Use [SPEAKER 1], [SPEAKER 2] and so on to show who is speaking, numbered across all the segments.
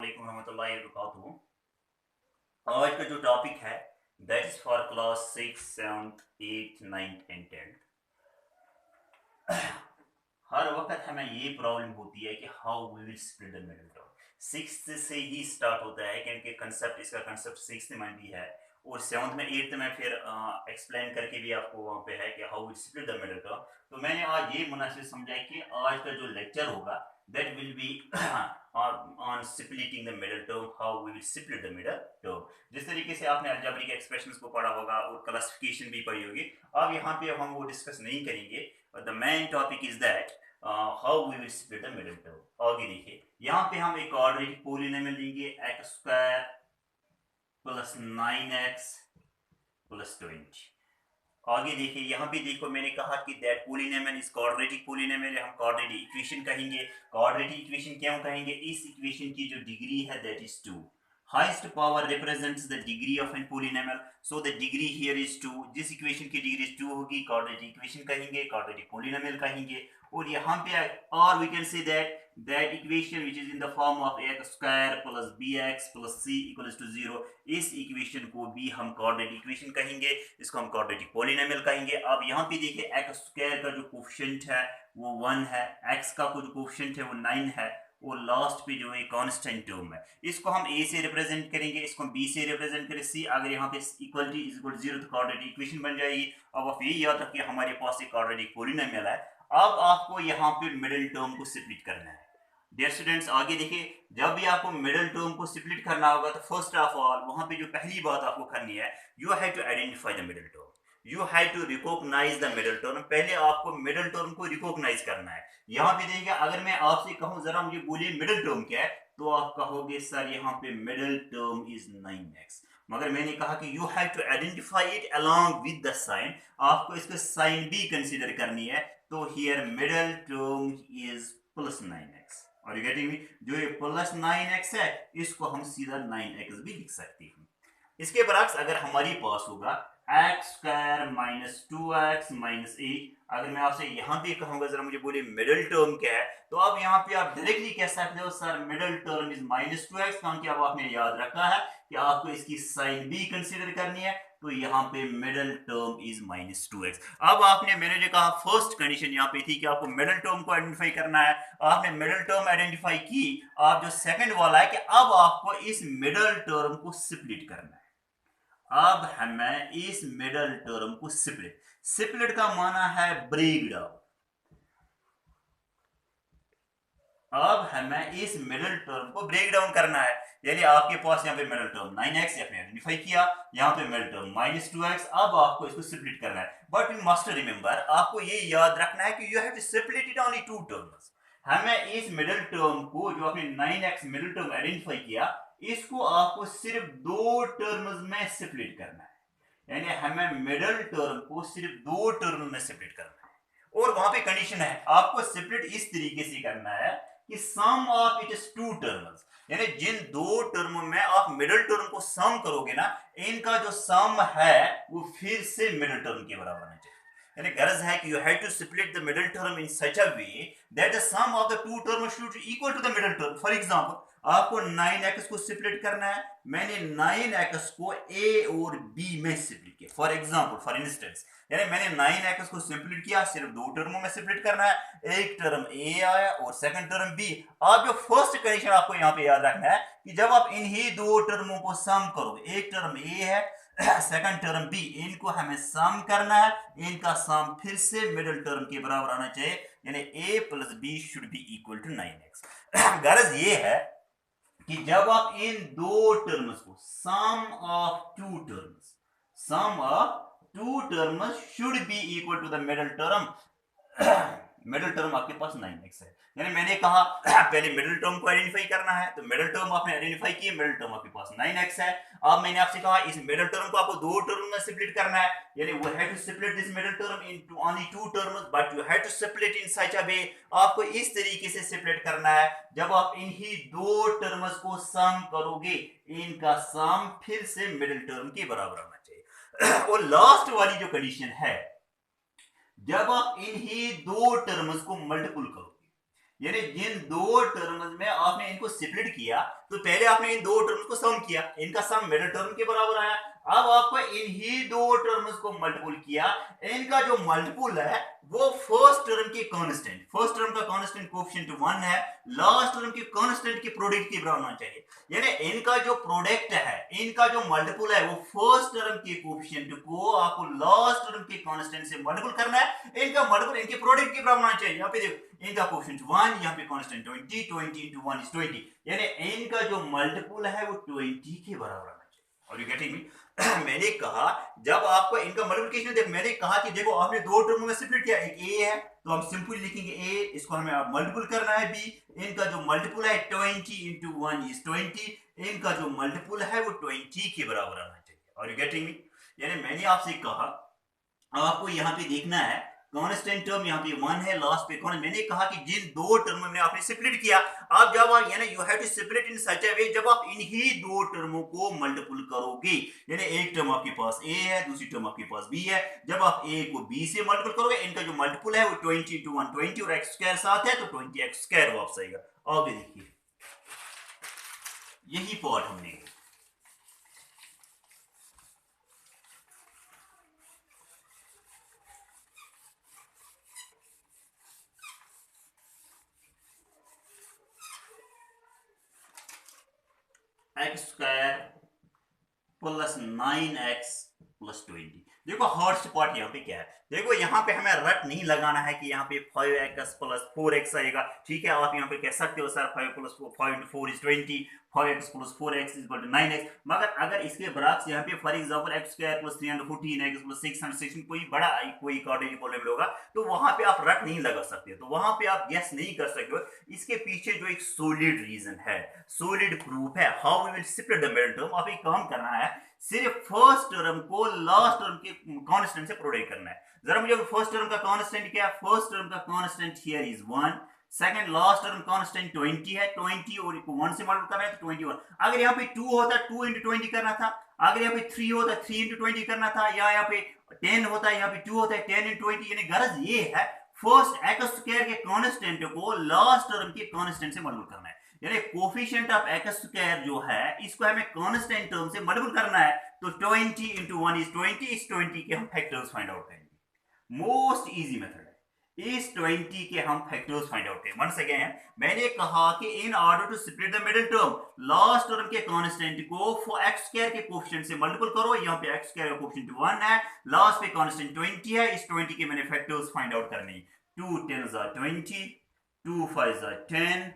[SPEAKER 1] रहमतुल्लाहि व बरकातुहू। आज का जो टॉपिक है that is for class 6, 7, 8, 9 and 10। हर वक्त हमें ये प्रॉब्लम होती है कि how we will split the middle term. Sixth से ही स्टार्ट होता है क्योंकि कंसेप्ट इसका कंसेप्ट सिक्स्थ में भी है और सेवंथ में एट्थ में फिर एक्सप्लेन करके भी आपको वहाँ पे है कि how will split the middle term. तो मैंने आज ये मुनासिब समझा कि आज का जो लेक्चर होगा that will be on splitting the middle term, how we will split the middle term। जिस तरीके से आपने अलजेब्रिक एक्सप्रेशंस को पढ़ा होगा और क्लासिफिकेशन भी पढ़ी होगी, अब यहाँ पे हम वो डिस्कस नहीं करेंगे। The main topic is that how we will split the middle term. आगे देखिए, यहाँ पे हम एक क्वाड्रेटिक पॉलिनोमियल लेंगे x square plus 9x plus 20। आगे देखिए, यहाँ पे देखो मैंने कहा कि that polynomial is quadratic polynomial, हम क्वाड्रेटिक इक्वेशन कहेंगे। क्वाड्रेटिक इक्वेशन क्यों कहेंगे? इस इक्वेशन की जो डिग्री है that is 2। Highest power represents the degree of an polynomial, so the degree here is 2। जिस इक्वेशन की डिग्री 2 होगी क्वाड्रेटिक इक्वेशन कहेंगे, क्वाड्रेटिक पॉलिनोमियल कहेंगे। और यहाँ पे और we can say that equation which is in the form of x square plus bx plus c equals to 0, इस इक्वेशन को भी हम क्वाड्रेटिक इक्वेशन कहेंगे, इसको हम क्वाड्रेटिक पॉलिनोमियल कहेंगे। अब यहाँ पे देखिए x स्क्वायर का जो कोफिशिएंट है वो 1 है, x का जो कोफिशिएंट है वो 9 है और लास्ट पे जो है कांस्टेंट टर्म है। इसको हम a से रिप्रेजेंट करेंगे, इसको हम b से रिप्रेजेंट करें c। अगर यहाँ पे इक्वलिटी इज इक्वल 0 तो क्वाड्रेटिक इक्वेशन बन जाएगी। अब आप ये याद रखिए हमारे पास एक क्वाड्रेटिक पॉलिनोमियल है। अब आपको यहाँ पे मिडिल टर्म को स्प्लिट करना है। डियर स्टूडेंट्स, आगे देखिए, जब भी आपको मिडिल टर्म को स्प्लिट करना होगा तो फर्स्ट ऑफ ऑल वहां पे जो पहली बात आपको करनी है, you have to identify the middle term, you have to recognise the middle term. पहले आपको मिडिल टर्म को रिकॉग्नाइज करना है। यहाँ पे देखिए, अगर मैं आपसे कहूँ जरा मुझे बोलिए मिडिल टर्म क्या है, तो आप कहोगे सर यहाँ पे मिडिल टर्म इज 9x। मगर मैंने कहा कि you have to identify it along with the sign, आपको इसका साइन भी कंसीडर करनी है। तो here middle term is plus 9x। और यू गेटिंग मी? जो ये प्लस 9x है इसको हम सीधा 9x भी लिख सकते हैं। इसके बरक्स अगर हमारे पास होगा x square minus 2x minus 8, अगर मैं आपसे यहाँ पे कहूंगा जरा मुझे बोलिए मिडिल टर्म क्या है, तो अब यहाँ पे आप डायरेक्टली कह सकते हो sir middle term is minus 2x, क्योंकि अब आपने याद रखा है कि आपको इसकी साइन भी कंसीडर करनी है। तो यहाँ पे middle term is minus 2x। अब आपने, मैंने जो कहा फर्स्ट कंडीशन यहाँ पे थी कि आपको मिडिल टर्म को आइडेंटिफाई करना है, आपने मिडिल टर्म आइडेंटिफाई की। आप जो सेकंड वाला है कि अब आपको इस मिडिल टर्म को स्प्लिट करना है। अब हमें इस मिडिल टर्म को स्प्लिट का माना है ब्रेक डाउन। अब हमें इस मिडिल टर्म को ब्रेक डाउन करना है, यानी आपके पास यहाँ पे मिडिल टर्म 9x आपने आइडेंटिफाई किया, यहाँ पे मिडिल टर्म माइनस 2x। अब आपको इसको स्प्लिट करना है, बट यू मस्ट रिमेंबर, आपको ये याद रखना है कि you have to split it only two terms. हमें इस मिडिल टर्म को, जो आपने 9x मिडिल टर्म आइडेंटिफाई किया, इसको आपको सिर्फ दो टर्म्स में स्प्लिट करना है। यानी हमें मिडिल टर्म को सिर्फ दो टर्म में स्प्लिट करना है। और वहां पे कंडीशन है, आपको स्प्लिट इस तरीके से करना है कि सम ऑफ इट्स टू टर्म्स, यानी जिन दो टर्म में आप मिडिल टर्म को सम करोगे ना, इनका जो सम है वो फिर से मिडिल टर्म के बराबर होना चाहिए। यानी गरज है कि you have to split the middle term in such a way that the sum of the two term should equal to the middle term. For example, आपको 9x को स्प्लिट करना है, मैंने 9x को a और b में split किया। For example, for instance, यानी मैंने 9x को स्प्लिट किया, सिर्फ दो टर्मों में स्प्लिट करना है, एक टर्म a आया और सेकंड टर्म b। अब जो फर्स्ट कंडीशन आपको यहाँ पे याद रखना है कि जब आप इन्हीं दो टर्मों को सम करोगे, एक टर्म a है सेकंड टर्म b, इनको हमें सम करना है, इनका सम फिर से मिडिल टर्म के बराबर आना चाहिए, यानी a plus b should be equal to 9x। गरज ये है कि जब आप इन दो टर्म्स को sum of two terms should be equal to the middle term, middle term आपके पास 9x है। यानी मैंने कहा पहले मिडिल टर्म को आइडेंटिफाई करना है, तो मिडिल टर्म आपने आइडेंटिफाई की, मिडिल टर्म आपके पास 9x है। अब मैंने आपसे कहा इस मिडिल टर्म को आपको दो टर्म में स्प्लिट करना है, यानी we have to split this middle term into only two terms, but you have to split in such a way, आपको इस तरीके से स्प्लिट करना है जब आप इन्हीं दो टर्म्स को सम करोगे, इनका सम फिर से मिडिल टर्म के बराबर होना चाहिए। और लास्ट वाली जो कंडीशन है, जब आप इन्हीं दो टर्म्स को मल्टीपल करोगे, यानी जिन दो टर्म्स में आपने इनको स्प्लिट किया तो पहले आपने इन दो टर्म्स को सम किया, इनका सम मिडिल टर्म के बराबर आया। अब आपको इन ही दो टर्म्स को मल्टीपल किया, इनका जो मल्टीपल है वो फर्स्ट टर्म की कांस्टेंट, फर्स्ट टर्म का कांस्टेंट कोएफिशिएंट 1 है, लास्ट टर्म की कांस्टेंट की प्रोडक्ट के बराबर होना चाहिए। यानी इनका जो प्रोडक्ट है, इनका जो मल्टीपल है वो फर्स्ट टर्म के कोएफिशिएंट को आपको लास्ट टर्म के कांस्टेंट से मल्टीपल करना है, इनका मल्टीपल इनके प्रोडक्ट के बराबर होना चाहिए। यहां पे देखो इनका कोएफिशिएंट 1, यहां पे कांस्टेंट 20, 20 into 1 is 20, यानी इनका जो मल्टीपल है वो 20 के बराबर होना चाहिए। और यू गेटिंग मी? मैंने कहा जब आपको इनका मल्टीप्लिकेशन देख, मैंने कहा कि देखो आपने दो टर्मों में स्प्लिट किया, एक ए है तो हम सिंपली लिखेंगे ए, इसको हमें अब मल्टीपल करना है बी, इनका जो मल्टीपल है 20 into 1 is 20, इनका जो मल्टीपल है वो 20 के बराबर आना चाहिए। और यू गेटिंग मी? यानी मैंने आपसे कहा आपको यहाँ पे देखना है कांस्टेंट टर्म यहाँ पे 1 है, लास्ट पे कौन, मैंने कहा कि जिन दो टर्म में आपने स्प्लिट किया, आप जब आप यानी you have to split in such a way, जब आप इन्हीं दो टर्मों को मल्टीपल करोगे, यानी एक टर्म आपके पास ए है, दूसरी टर्म आपके पास बी है, जब आप ए को बी से मल्टीपल करोगे, इनका जो मल्टीपल है वो 20 into 1 20 और एक्स स्क्वायर साथ है तो 20 एक्स स्क्वायर वापस आएगा। आगे देखिए यही पार्ट हमने x square plus 9x plus 20। देखो हॉट पार्ट यहाँ पे क्या है, देखो यहाँ पे हमें रट नहीं लगाना है कि यहाँ पे 5x प्लस 4x आएगा, ठीक है। आप यहाँ पे कह सकते हो sir 5 plus 5 into 4 is 20, 5x plus 4x is equal to 9x, मगर अगर इसके बराबर यहाँ पे for example x square plus 314 x plus 616 कोई बड़ा कोई क्वाड्रेटिक पॉलिनोमियल होगा तो वहां पे आप रट नहीं लगा सकते, तो वहां पे आप गेस नहीं कर सकते हो। इसके पीछे जो एक सॉलिड रीजन है, सॉलिड प्रूफ है how we will split the middle term. आप एक काम करना है, सिर्फ फर्स्ट टर्म को लास्ट टर्म के कांस्टेंट से प्रोडक्ट करना है। जरा मुझे फर्स्ट टर्म का कांस्टेंट क्या है, फर्स्ट टर्म का constant here is 1, second last term constant 20 है, 20 और इसको 1 से मल्टीप्लाई करना है तो 21। अगर यहाँ पे 2 होता 2 into 20 करना था, अगर यहाँ पे 3 होता 3 into 20 करना था, या यहाँ पे 10 होता है, यहाँ पे 2 होता है 10 into 20, यानी गरज ये है फर्स्ट एक्स स्क्वायर के कांस्टेंट को लास्ट टर्म के कांस्टेंट से मल्टीप्लाई करना है, यानी कोफिशिएंट ऑफ एक्स स्क्वायर जो है इसको हमें कांस्टेंट टर्म से मल्टीप्लाई करना है, तो 20 into 1 is 20, इस 20 के हम फैक्टर्स फाइंड आउट करेंगे। मोस्ट इजी मेथड है, इस 20 के हम फैक्टर्स फाइंड आउट करें। वंस अगेन मैंने कहा कि in order to split the middle term, last term के कांस्टेंट को फॉर एक्स स्क्वायर के कोएफिशिएंट से मल्टीपल करो, यहाँ पे एक्स स्क्वायर का कोएफिशिएंट 1 है, लास्ट पे कांस्टेंट 20 है, इस 20 के मैंने फैक्टर्स फाइंड आउट करने हैं। 2 10s are 20, 2 5s are 10,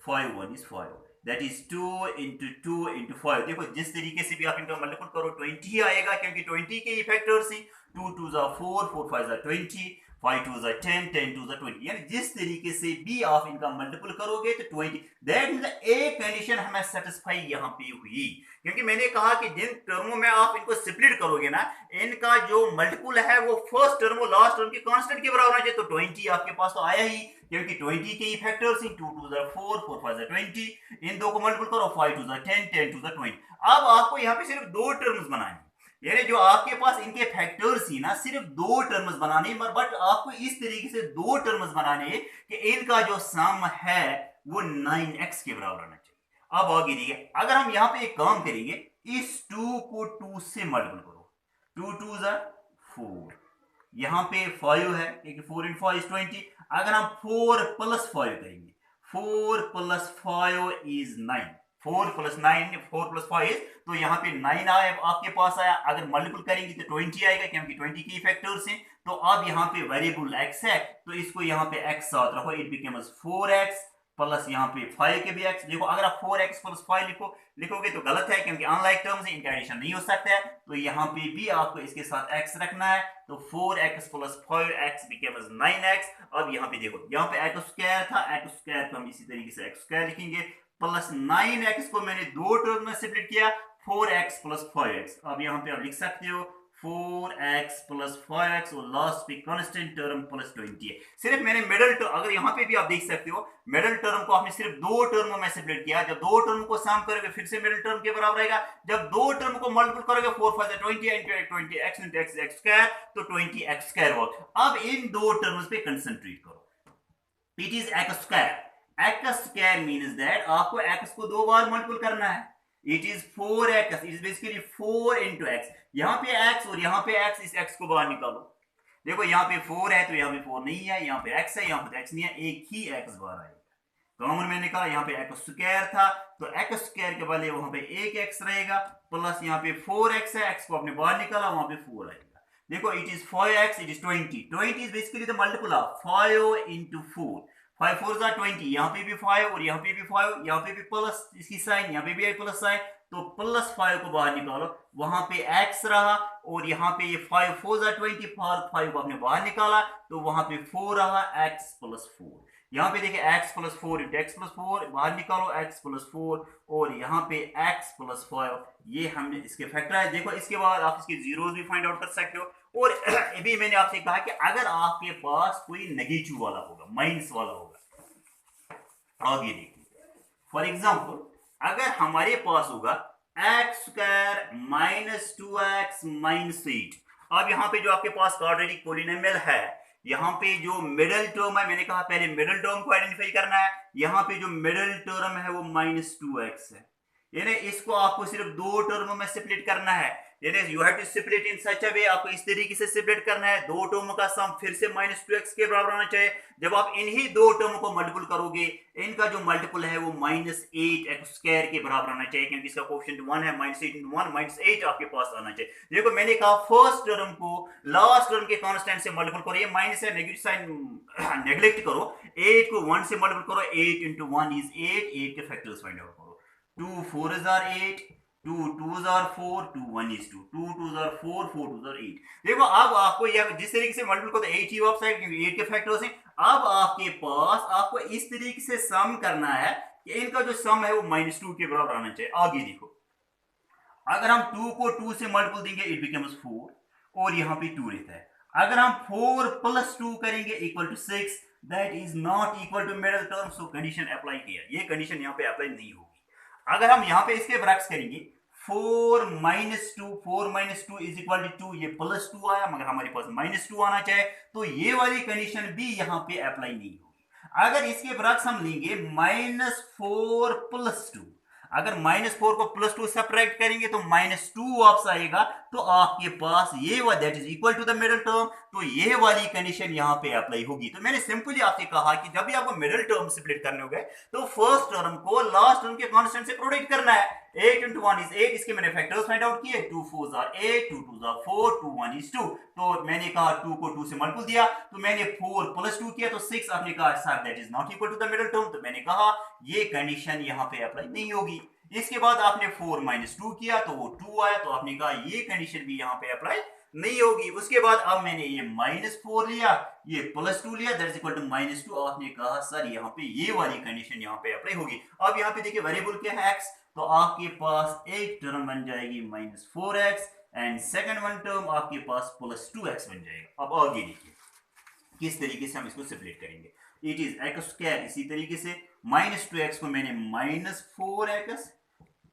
[SPEAKER 1] 5 1 is 5, that is 2 into 2 into 5। देखो जिस तरीके से भी आप इनका मल्टीपल करो 20 ही आएगा, क्योंकि 20 के ही फैक्टर्स हैं। 2 2s are 4, 4 5s are 20, 5 2s are 10, 10 2s are 20, यानी जिस तरीके से भी आप इनका मल्टीपल करोगे तो 20, दैट मींस एक कंडीशन हमें सेटिस्फाई यहाँ पे हुई, क्योंकि मैंने कहा कि जिन टर्मों में आप इनको स्प्लिट करोगे ना, इनका जो मल्टीपल है वो फर्स्ट टर्म और लास्ट टर्म के कांस्टेंट के बराबर होना चाहिए, तो 20 आपके पास तो आया ही, क्योंकि 20 के ही फैक्टर्स हैं। 2 2s are 4, 4 5s are 20, इन दो को मल्टीपल करो, 5 2s are 10, 10 2s are 20। अब आपको यहाँ पे सिर्फ दो टर्म्स बनानी, यानी जो आपके पास इनके फैक्टर्स ही ना सिर्फ दो टर्म्स बनाने, बट आपको इस तरीके से दो टर्म्स बनाने कि इनका जो सम है वो 9x के बराबर होना चाहिए। अब आगे देखिए, अगर हम यहाँ पे एक काम करेंगे, इस 2 को 2 से मल्टीपल करो, 2 2s are 4, यहाँ पे 5 है क्योंकि 4 into 5 is 20, अगर हम 4 plus 5 करेंगे, 4 plus 5 is 9, 4 plus 9, 4 plus 5 is, तो यहाँ पे 9 आया आपके पास आया, अगर मल्टीपल करेंगे तो 20 आएगा, क्योंकि 20 के फैक्टर्स हैं। तो अब यहाँ पे वेरिएबल x है, तो इसको यहाँ पे x साथ रखो, इट बिकम्स 4x प्लस यहाँ पे 5 के भी x। देखो अगर आप 4x प्लस 5 लिखोगे तो गलत है, क्योंकि अनलाइक टर्म्स है, इनका एडिशन नहीं हो सकता है, तो यहाँ पे भी आपको इसके साथ x रखना है, तो 4x plus 5x becomes 9x। अब यहाँ पे देखो, यहाँ पे x स्क्वायर था, x स्क्वायर को हम इसी तरीके से x स्क्वायर लिखेंगे, प्लस 9x को मैंने दो टर्म में स्प्लिट किया, 4x प्लस 5x। अब यहाँ पे आप लिख सकते हो 4x प्लस 5x और लास्ट पे कांस्टेंट टर्म प्लस 20 है। सिर्फ मैंने मिडिल टर्म, अगर यहाँ पे भी आप देख सकते हो, मिडिल टर्म को आपने सिर्फ दो टर्मों में स्प्लिट किया, जब दो टर्म को सम करोगे फिर से मिडिल टर्म के बराबर आएगा, जब दो टर्म को मल्टीपल करोगे 4 5 20 into 20x into x square, तो 20x स्क्वायर होगा। अब इन दो टर्म्स पे कंसंट्रेट करो, it is x square, x square means that आपको एक्स को 2 बार मल्टीपल करना है. It is 4x, it is basically 4 into x. यहाँ पे x और यहाँ पे x, इस x को बाहर निकालो. देखो यहाँ पे 4 है तो यहाँ पे 4 नहीं है, यहाँ पे x है, यहाँ पे x नहीं है, एक ही x बाहर आएगा. कॉमन मैंने कहा यहाँ पे एक्स स्क्वायर था तो एक्स स्क्वायर के बदले वहां पे एक एक्स रहेगा, प्लस यहाँ पे 4x है, x को आपने बाहर निकाला, वहां पे 4 आएगा. देखो it is 5x, it is 20 is basically the multiple of 5 into 4. 5 4 are 20, यहाँ पे भी 5 और यहाँ पे भी 5, यहाँ पे भी प्लस इसकी साइन, यहाँ पे भी प्लस साइन, तो प्लस 5 को बाहर निकालो, वहां पे x रहा और यहाँ पे ये 5 4 are 20, 5 को आपने बाहर निकाला तो वहां पे 4 रहा, x plus 4. यहाँ पे देखिए x plus 4 into x plus 4 बाहर निकालो, x plus 4 और यहाँ पे x plus 5, ये हमने इसके फैक्टराइज. देखो इसके बाद आप इसके जीरोस भी फाइंड आउट कर सकते हो. और अभी मैंने आपसे कहा कि अगर आपके पास कोई नेगेटिव वाला होगा, माइनस वाला होगा, आगे देखिए. फॉर एग्जाम्पल अगर हमारे पास होगा x square minus 2x minus 8. अब यहाँ पे जो आपके पास क्वाड्रेटिक पॉलिनोमियल है, यहाँ पे जो मिडिल टर्म है, मैंने कहा पहले मिडिल टर्म को आइडेंटिफाई करना है. यहाँ पे जो मिडिल टर्म है वो माइनस 2x है, यानी इसको आपको सिर्फ दो टर्मों में स्प्लिट करना है. यानी you have to split in such a way, आपको इस तरीके से स्प्लिट करना है. दो टर्मों का सम फिर से माइनस 2x के बराबर होना चाहिए. जब आप इन्हीं दो टर्म को मल्टीपल करोगे, इनका जो मल्टीपल है वो माइनस 8x स्क्वायर के बराबर आना चाहिए, क्योंकि इसका कोएफिशिएंट 1 है. माइनस 8 into 1 माइनस 8 आपके पास आना चाहिए. देखो मैंने कहा फर्स्ट टर्म को लास्ट टर्म के कांस्टेंट से मल्टीपल करो, ये माइनस है, नेगेटिव साइन नेग्लेक्ट करो. 8 को 1 से मल्टीपल करो, 8 into 1 is 8. 8 के फैक्टर्स फाइंड आउट करो. 2 4s are 8, 2 2s are 4, 2 1 is 2, 2 2s are 4, 4 2s are 8. देखो अब आपको यह जिस तरीके से मल्टीपल को 8 ही वापस आएगा क्योंकि 8 के फैक्टर्स हैं. अब आपके पास आपको इस तरीके से सम करना है कि इनका जो सम है वो -2 के बराबर आना चाहिए. आगे देखो अगर हम 2 को 2 से मल्टीपल देंगे इट बिकम्स 4 और यहाँ पे 2 रहता है. अगर हम 4 प्लस 2 करेंगे equal to 6, that is not equal to middle term, so condition apply किया. ये कंडीशन यहाँ पे अप्लाई नहीं होगी. अगर हम यहाँ पे इसके बरक्स करेंगे 4 minus 2 इज इक्वल टू 2, ये प्लस 2 आया मगर हमारे पास -2 आना चाहिए, तो ये वाली कंडीशन भी यहाँ पे अप्लाई नहीं होगी. अगर इसके बरक्स हम लेंगे -4 प्लस 2, अगर -4 को +2 सब्ट्रैक्ट करेंगे तो -2 वापस आएगा, तो आपके पास ये that is equal to the middle term, तो ये वाली कंडीशन यहाँ पे अप्लाई होगी. तो मैंने सिंपली आपसे कहा कि जब भी आपको मिडिल टर्म स्प्लिट करने होंगे तो फर्स्ट टर्म को लास्ट टर्म के कांस्टेंट से प्रोडक्ट करना है. 8 into 1 is 8, इसके मैंने फैक्टर्स फाइंड आउट किए. 2 4s are 8, 2 2s are 4, 2 1 is 2. तो मैंने कहा 2 को 2 से मल्टीपल दिया तो मैंने 4 प्लस 2 किया तो 6. आपने कहा sir that is not equal to the middle term, तो मैंने कहा ये कंडीशन यहाँ पे अप्लाई नहीं होगी. इसके बाद आपने 4 minus 2 किया तो वो 2 आया, तो आपने कहा ये कंडीशन भी यहाँ पे अप्लाई नहीं होगी. उसके बाद अब मैंने ये -4 लिया, ये +2 लिया, दैट इज इक्वल टू -2. आपने कहा सर यहाँ पे ये वाली कंडीशन यहाँ पे अप्लाई होगी. अब यहाँ पे देखिए वेरिएबल क्या है x, तो आपके पास एक टर्म बन जाएगी -4x and second one term आपके पास +2x बन जाएगा. अब आगे देखिए किस तरीके से हम इसको सेपरेट करेंगे. इट इज एक्स स्क्वायर, इसी तरीके से -2x को मैंने -4x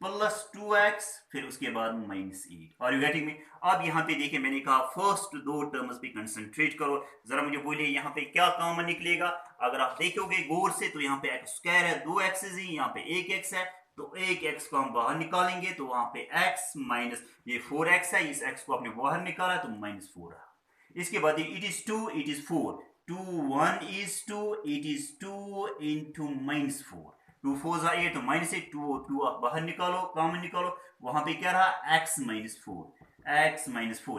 [SPEAKER 1] प्लस 2x फिर उसके बाद -8. और यू गेटिंग मी. अब यहाँ पे देखिए मैंने कहा फर्स्ट दो टर्म्स पे कंसंट्रेट करो. जरा मुझे बोलिए यहाँ पे क्या कॉमन निकलेगा. अगर आप देखोगे गौर से तो यहाँ पे एक्स स्क्वायर है, 2 एक्सेस ही, यहाँ पे एक x है, तो एक x को हम बाहर निकालेंगे तो वहां पे x माइनस ये 4x है, इस x को आपने बाहर निकाला तो -4 रहा. इसके बाद it is 2, it is 4, 2 1 is 2, it is 2 into -4. 2 4s are 8, तो -8, 2 आप बाहर निकालो, कॉमन निकालो, वहां पे क्या रहा x -4.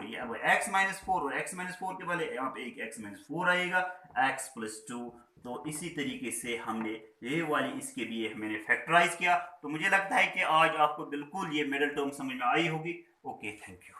[SPEAKER 1] ये अब x -4 और x -4 के वाले यहाँ पे एक x -4 आएगा, x + 2. तो इसी तरीके से हमने ये वाली इसके लिए मैंने फैक्टराइज किया. तो मुझे लगता है कि आज आपको बिल्कुल ये मिडिल टर्म समझ में आई होगी. Okay, thank you.